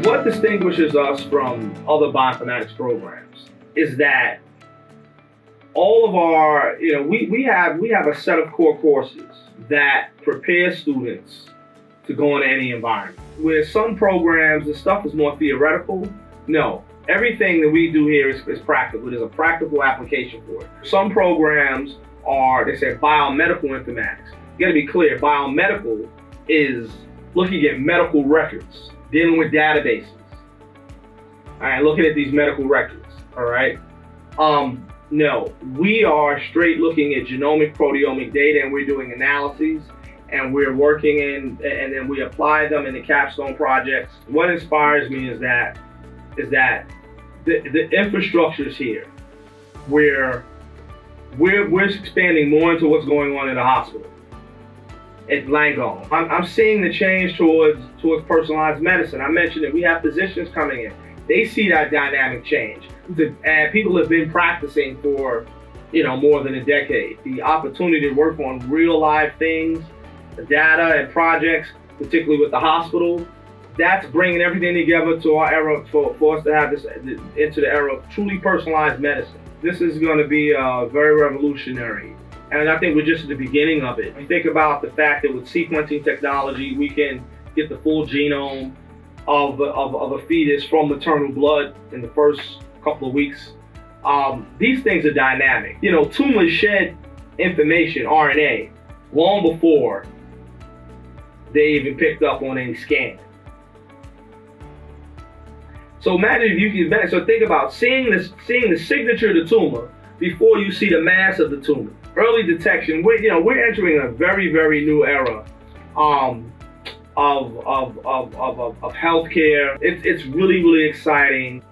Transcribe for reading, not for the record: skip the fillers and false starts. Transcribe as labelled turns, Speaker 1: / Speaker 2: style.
Speaker 1: What distinguishes us from other bioinformatics programs is that all of our, we have a set of core courses that prepare students to go into any environment. Where some programs, the stuff is more theoretical. No, everything that we do here is practical. There's a practical application for it. Some programs are, they say, biomedical informatics. You gotta be clear, biomedical is looking at medical records, dealing with databases. All right, looking at these medical records, all right? No, we are straight looking at genomic, proteomic data, and we're doing analyses, and we're working in, and then we apply them in the capstone projects. What inspires me is that the infrastructure is here, where we're expanding more into what's going on in the hospital at Langone. I'm seeing the change towards personalized medicine. I mentioned that we have physicians coming in. They see that dynamic change. And people have been practicing for, more than a decade. The opportunity to work on real live things, the data and projects, particularly with the hospital, that's bringing everything together to our era for us to have this into the era of truly personalized medicine. This is going to be very revolutionary. And I think we're just at the beginning of it. Think about the fact that with sequencing technology, we can get the full genome of a fetus from maternal blood in the first couple of weeks. These things are dynamic. Tumors shed information, RNA, long before they even picked up on any scan. So imagine if you can, so think about seeing the signature of the tumor before you see the mass of the tumor. Early detection, we're entering a very, very new era of healthcare. It's really, really exciting.